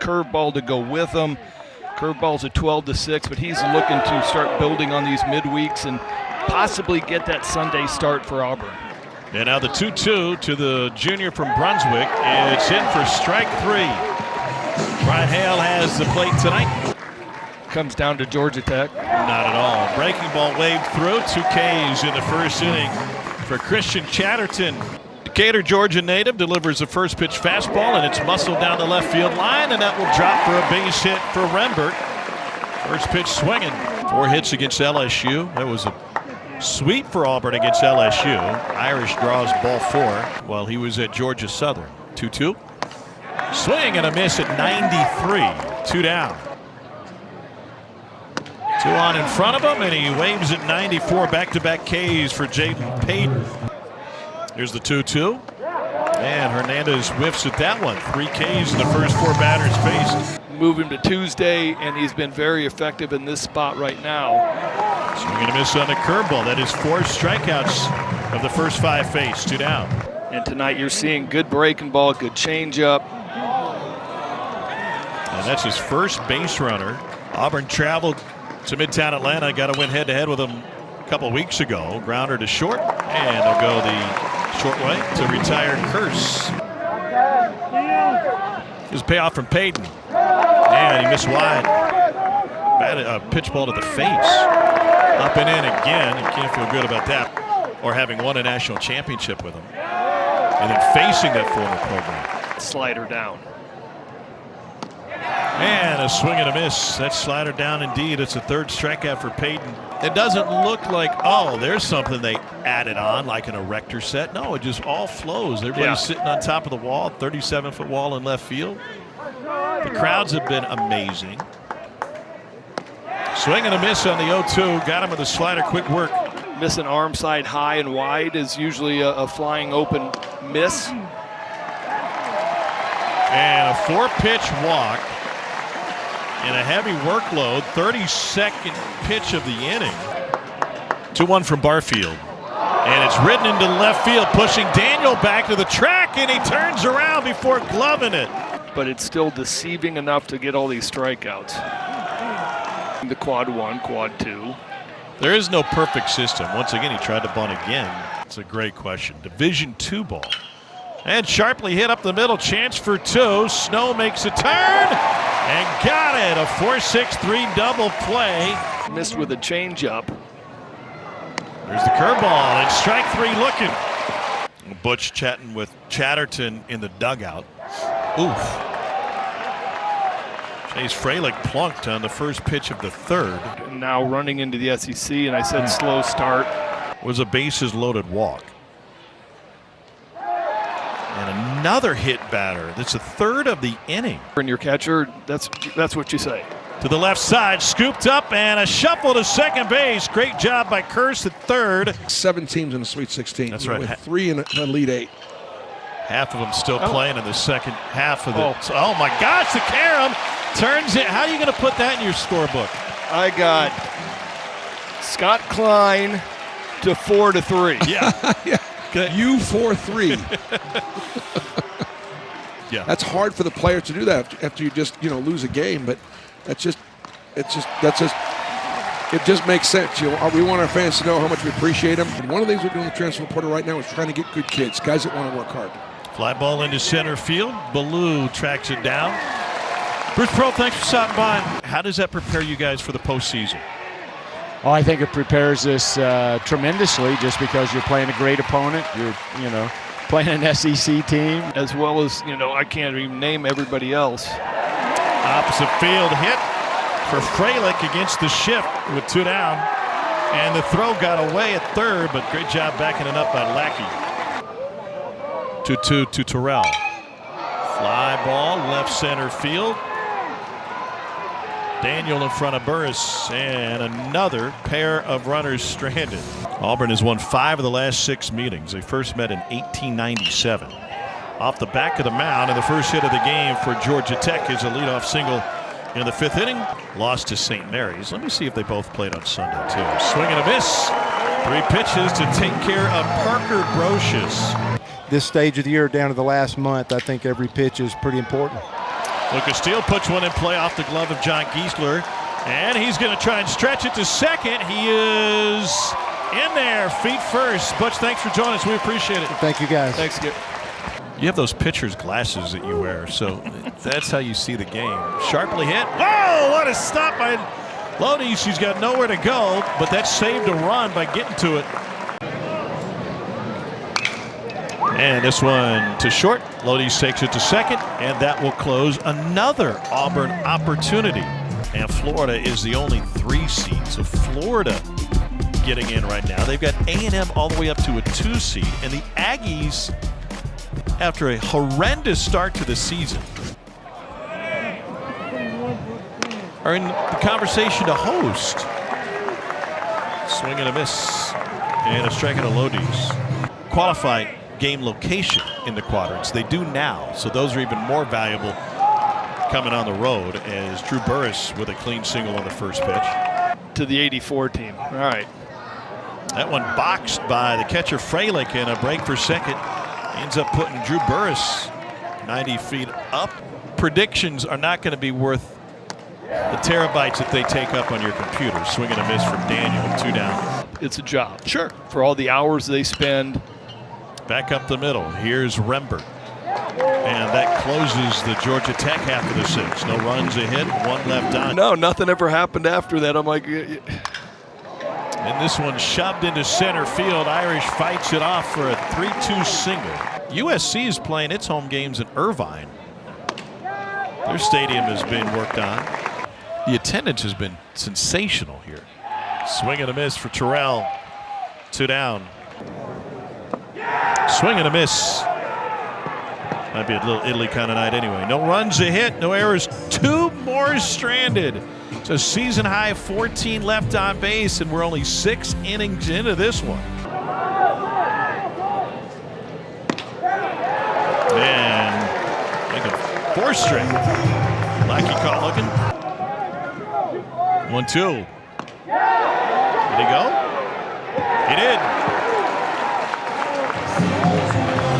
curveball to go with them. Curveball's a 12-6, but he's looking to start building on these midweeks and possibly get that Sunday start for Auburn. And now the 2-2 to the junior from Brunswick. It's in for strike 3. Brian Hale has the plate tonight. Comes down to Georgia Tech. Not at all. Breaking ball waved through. 2 Ks in the first inning for Christian Chatterton. Decatur, Georgia native, delivers the first pitch fastball, and it's muscled down the left field line, and that will drop for a base hit for Renberg. First pitch swinging. 4 hits against LSU. That was a sweep for Auburn against LSU. Irish draws ball 4 while he was at Georgia Southern. 2-2. Swing and a miss at 93. 2 down. 2 on in front of him, and he waves at 94. Back-to-back Ks for Jaden Payton. Here's the 2-2. And Hernandez whiffs at that one. 3 Ks in the first 4 batters faced. Move him to Tuesday, and he's been very effective in this spot right now. Swing and a miss on the curveball. That is 4 strikeouts of the first 5 faced. 2 down. And tonight you're seeing good breaking ball, good changeup. And that's his first base runner. Auburn traveled to Midtown Atlanta. Got to win head-to-head with him a couple weeks ago. Grounder to short, and they'll go the short way to retired Curse. Here's a payoff from Payton, and he missed wide. Bad pitch ball to the face. Up and in again. You can't feel good about that, or having won a national championship with him, and then facing that former program. Slider down. And a swing and a miss. That slider down indeed. It's a 3rd strikeout for Payton. It doesn't look like, oh, there's something they added on, like an erector set. No, it just all flows. Everybody's sitting on top of the wall, 37-foot wall in left field. The crowds have been amazing. Swing and a miss on the 0-2. Got him with a slider. Quick work. Missing arm side high and wide is usually a flying open miss. And a 4-pitch walk. And a heavy workload, 32nd pitch of the inning. 2-1 from Barfield. And it's ridden into left field, pushing Daniel back to the track, and he turns around before gloving it. But it's still deceiving enough to get all these strikeouts. The quad 1, quad 2. There is no perfect system. Once again, he tried to bunt again. It's a great question. Division II ball. And sharply hit up the middle, chance for 2. Snow makes a turn. And got it, a 4-6-3 double play. Missed with a changeup. There's the curveball, and strike 3 looking. Butch chatting with Chatterton in the dugout. Oof. Chase Fralick plunked on the first pitch of the 3rd. Now running into the SEC, and I said slow start. Was a bases loaded walk. And another hit batter. That's the 3rd of the inning. And your catcher, that's what you say. To the left side, scooped up, and a shuffle to second base. Great job by Curse at 3rd. 7 teams in the Sweet 16. That's right. With 3 in the Elite 8. Half of them still playing in the second half of the. Oh my gosh, the carom turns it. How are you going to put that in your scorebook? I got Scott Klein to 4-3. Yeah. Yeah. You 4-3. Yeah. That's hard for the player to do that after you just lose a game, but it just makes sense. We want our fans to know how much we appreciate them. And one of the things we're doing in the transfer portal right now is trying to get good kids, guys that want to work hard. Fly ball into center field. Ballou tracks it down. Bruce Pearl, thanks for stopping by. How does that prepare you guys for the postseason? Oh, I think it prepares us tremendously, just because you're playing a great opponent. You're playing an SEC team. As well as, I can't even name everybody else. Opposite field hit for Fralick against the shift with 2 down. And the throw got away at 3rd, but great job backing it up by Lackey. 2-2 to Terrell. Fly ball, left center field. Daniel in front of Burris, and another pair of runners stranded. Auburn has won 5 of the last 6 meetings. They first met in 1897. Off the back of the mound, and the first hit of the game for Georgia Tech is a leadoff single in the 5th inning. Lost to St. Mary's. Let me see if they both played on Sunday, too. Swing and a miss. 3 pitches to take care of Parker Brocious. This stage of the year, down to the last month, I think every pitch is pretty important. Lucas Steele puts one in play off the glove of John Giesler. And he's going to try and stretch it to second. He is in there, feet first. Butch, thanks for joining us. We appreciate it. Thank you, guys. Thanks, Skip. You have those pitcher's glasses that you wear, so that's how you see the game. Sharply hit. Whoa, what a stop by Lodies. He's got nowhere to go, but that saved a run by getting to it. And this one to short. Lodies takes it to second, and that will close another Auburn opportunity. And Florida is the only 3 seed. So Florida getting in right now. They've got A&M all the way up to a 2 seed. And the Aggies, after a horrendous start to the season, are in the conversation to host. Swing and a miss. And a strike and a Lodies. Qualified game location in the quadrants. They do now. So those are even more valuable coming on the road, as Drew Burris with a clean single on the first pitch. To the 84 team. All right. That one boxed by the catcher Freilich, and a break for second. Ends up putting Drew Burris 90 feet up. Predictions are not going to be worth the terabytes that they take up on your computer. Swing and a miss from Daniel, 2 down. It's a job. Sure. For all the hours they spend. Back up the middle. Here's Rembert. And that closes the Georgia Tech half of the 6th. No runs, a hit, 1 left on. No, nothing ever happened after that. I'm like, and this one shoved into center field. Irish fights it off for a 3-2 single. USC is playing its home games in Irvine. Their stadium has been worked on. The attendance has been sensational here. Swing and a miss for Terrell. 2 down. Swing and a miss. Might be a little Italy kind of night anyway. No runs, a hit, no errors. 2 more stranded. It's a season high 14 left on base, and we're only 6 innings into this one. And making 4 straight. Lackey caught looking. 1-2. Did he go? He did.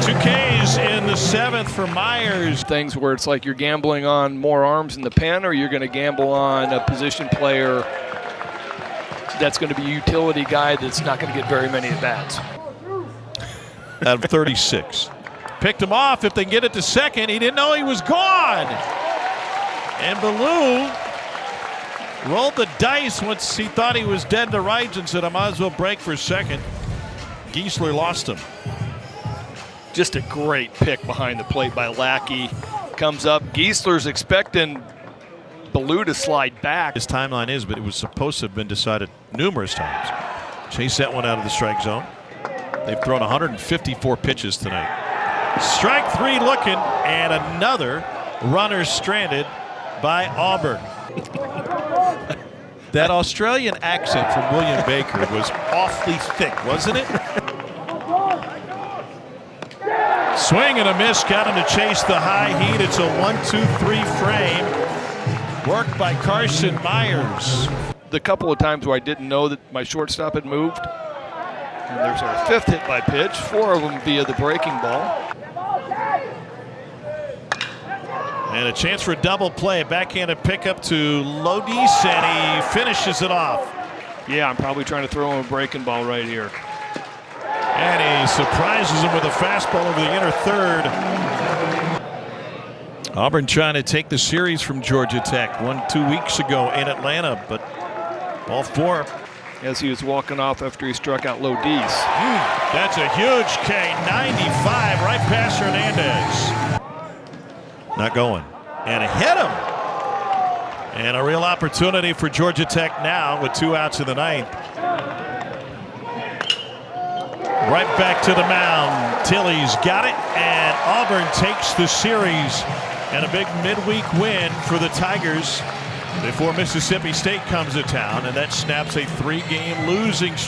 2 Ks in the 7th for Myers. things where it's like you're gambling on more arms in the pen, or you're going to gamble on a position player that's going to be a utility guy that's not going to get very many at-bats. Out of 36. Picked him off. If they can get it to second, he didn't know he was gone. And Ballou rolled the dice once he thought he was dead to rights and said, I might as well break for second. Giesler lost him. Just a great pick behind the plate by Lackey. Comes up. Giesler's expecting Ballou to slide back. His timeline is, but it was supposed to have been decided numerous times. Chase that one out of the strike zone. They've thrown 154 pitches tonight. Strike 3 looking, and another runner stranded by Auburn. That Australian accent from William Baker was awfully thick, wasn't it? Swing and a miss, got him to chase the high heat. It's a 1-2-3 frame. Worked by Carson Myers. The couple of times where I didn't know that my shortstop had moved. And there's our 5th hit by pitch, 4 of them via the breaking ball. And a chance for a double play. Backhanded pickup to Lodice, and he finishes it off. Yeah, I'm probably trying to throw him a breaking ball right here. And he surprises him with a fastball over the inner third. Auburn trying to take the series from Georgia Tech 1-2 weeks ago in Atlanta, but ball 4. As he was walking off after he struck out Lodice. That's a huge K, 95 right past Hernandez. Not going. And it hit him. And a real opportunity for Georgia Tech now with 2 outs in the 9th. Right back to the mound. Tilley's got it, and Auburn takes the series. And a big midweek win for the Tigers before Mississippi State comes to town, and that snaps a 3-game losing streak.